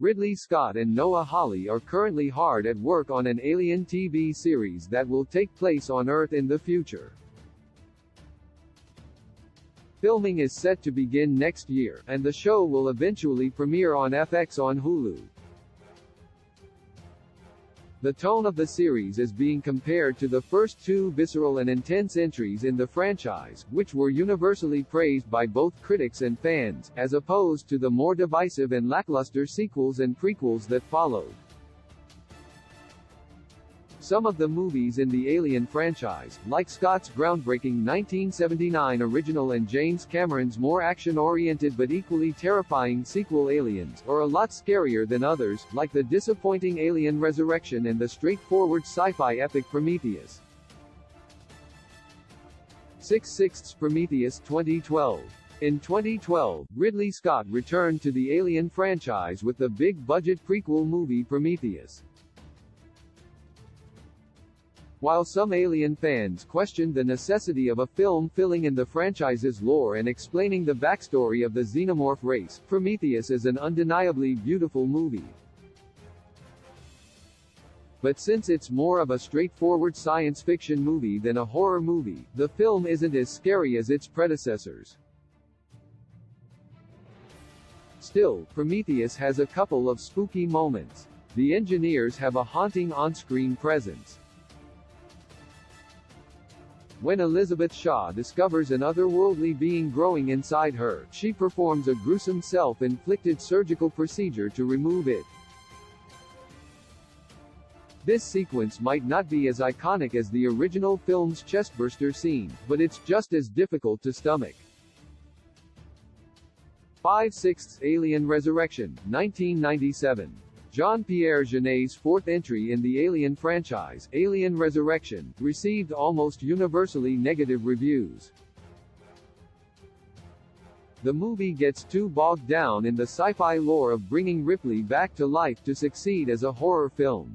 Ridley Scott and Noah Hawley are currently hard at work on an Alien TV series that will take place on Earth in the future. Filming is set to begin next year, and the show will eventually premiere on FX on Hulu. The tone of the series is being compared to the first two visceral and intense entries in the franchise, which were universally praised by both critics and fans, as opposed to the more divisive and lackluster sequels and prequels that followed. Some of the movies in the Alien franchise, like Scott's groundbreaking 1979 original and James Cameron's more action-oriented but equally terrifying sequel Aliens, are a lot scarier than others, like the disappointing Alien Resurrection and the straightforward sci-fi epic Prometheus. 6/6 Prometheus 2012. In 2012, Ridley Scott returned to the Alien franchise with the big-budget prequel movie Prometheus. While some Alien fans questioned the necessity of a film filling in the franchise's lore and explaining the backstory of the xenomorph race, Prometheus is an undeniably beautiful movie. But since it's more of a straightforward science fiction movie than a horror movie, the film isn't as scary as its predecessors. Still, Prometheus has a couple of spooky moments. The engineers have a haunting on-screen presence. When Elizabeth Shaw discovers an otherworldly being growing inside her, she performs a gruesome self-inflicted surgical procedure to remove it. This sequence might not be as iconic as the original film's chestburster scene, but it's just as difficult to stomach. 5/6 Alien Resurrection, 1997. Jean-Pierre Jeunet's fourth entry in the Alien franchise, Alien Resurrection, received almost universally negative reviews. The movie gets too bogged down in the sci-fi lore of bringing Ripley back to life to succeed as a horror film.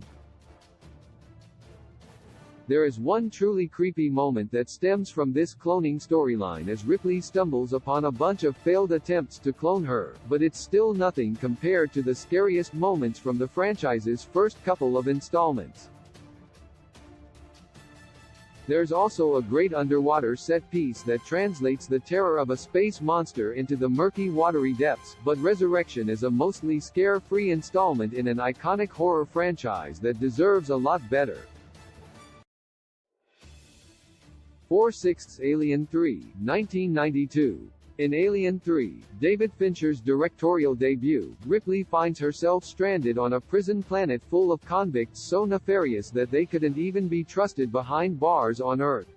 There is one truly creepy moment that stems from this cloning storyline as Ripley stumbles upon a bunch of failed attempts to clone her, but it's still nothing compared to the scariest moments from the franchise's first couple of installments. There's also a great underwater set piece that translates the terror of a space monster into the murky watery depths, but Resurrection is a mostly scare-free installment in an iconic horror franchise that deserves a lot better. 4/6 Alien 3, 1992. In Alien 3, David Fincher's directorial debut, Ripley finds herself stranded on a prison planet full of convicts so nefarious that they couldn't even be trusted behind bars on Earth.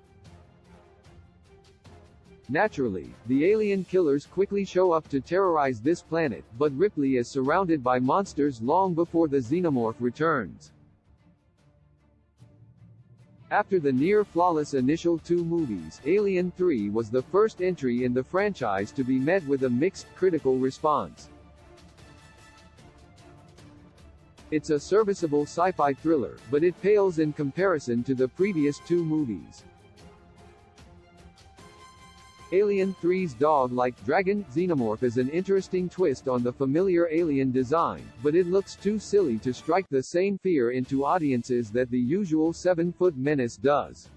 Naturally, the alien killers quickly show up to terrorize this planet, but Ripley is surrounded by monsters long before the xenomorph returns. After the near-flawless initial two movies, Alien 3 was the first entry in the franchise to be met with a mixed critical response. It's a serviceable sci-fi thriller, but it pales in comparison to the previous two movies. Alien 3's dog-like dragon xenomorph is an interesting twist on the familiar Alien design, but it looks too silly to strike the same fear into audiences that the usual 7-foot menace does.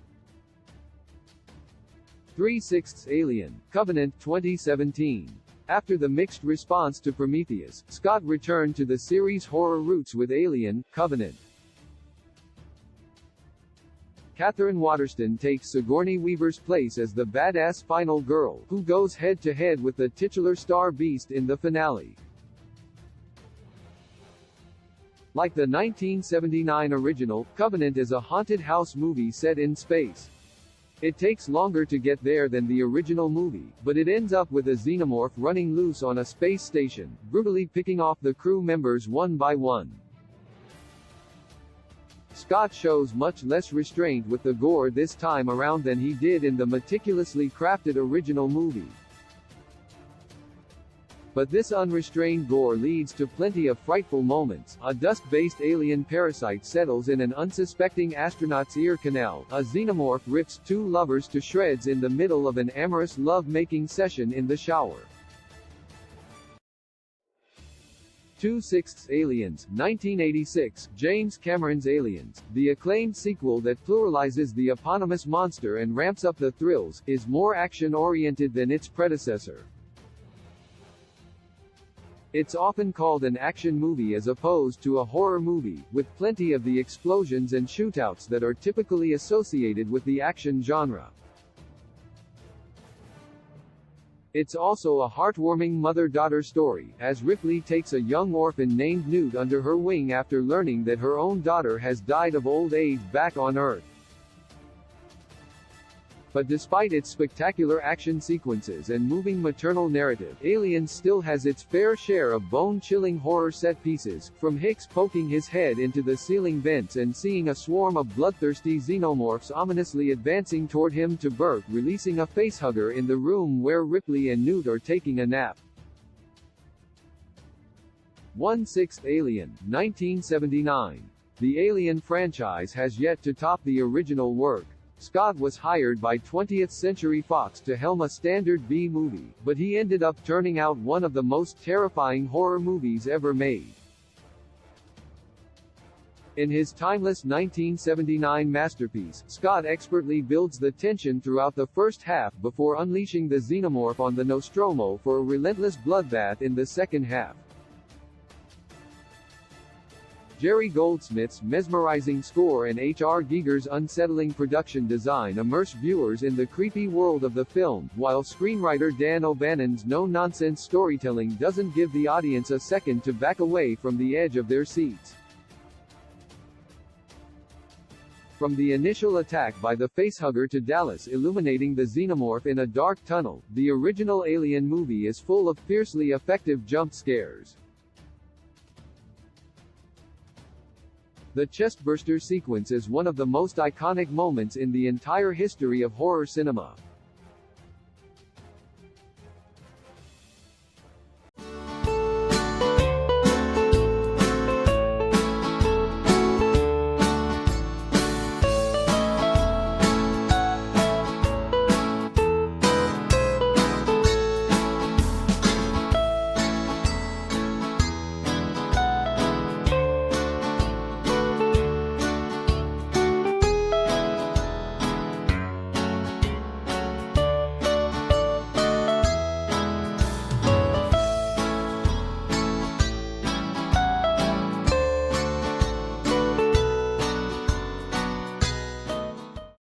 3/6 Alien, Covenant 2017. After the mixed response to Prometheus, Scott returned to the series' horror roots with Alien, Covenant. Catherine Waterston takes Sigourney Weaver's place as the badass final girl, who goes head-to-head with the titular star Beast in the finale. Like the 1979 original, Covenant is a haunted house movie set in space. It takes longer to get there than the original movie, but it ends up with a xenomorph running loose on a space station, brutally picking off the crew members one by one. Scott shows much less restraint with the gore this time around than he did in the meticulously crafted original movie. But this unrestrained gore leads to plenty of frightful moments. A dust-based alien parasite settles in an unsuspecting astronaut's ear canal. A xenomorph rips two lovers to shreds in the middle of an amorous love-making session in the shower. 2/6 Aliens, 1986, James Cameron's Aliens, the acclaimed sequel that pluralizes the eponymous monster and ramps up the thrills, is more action-oriented than its predecessor. It's often called an action movie as opposed to a horror movie, with plenty of the explosions and shootouts that are typically associated with the action genre. It's also a heartwarming mother-daughter story, as Ripley takes a young orphan named Newt under her wing after learning that her own daughter has died of old age back on Earth. But despite its spectacular action sequences and moving maternal narrative, Aliens still has its fair share of bone-chilling horror set pieces, from Hicks poking his head into the ceiling vents and seeing a swarm of bloodthirsty xenomorphs ominously advancing toward him to Burt releasing a facehugger in the room where Ripley and Newt are taking a nap. 1/6 Alien, 1979. The Alien franchise has yet to top the original work. Scott was hired by 20th Century Fox to helm a standard B-movie, but he ended up turning out one of the most terrifying horror movies ever made. In his timeless 1979 masterpiece, Scott expertly builds the tension throughout the first half before unleashing the xenomorph on the Nostromo for a relentless bloodbath in the second half. Jerry Goldsmith's mesmerizing score and H.R. Giger's unsettling production design immerse viewers in the creepy world of the film, while screenwriter Dan O'Bannon's no-nonsense storytelling doesn't give the audience a second to back away from the edge of their seats. From the initial attack by the facehugger to Dallas illuminating the xenomorph in a dark tunnel, the original Alien movie is full of fiercely effective jump scares. The chestburster sequence is one of the most iconic moments in the entire history of horror cinema.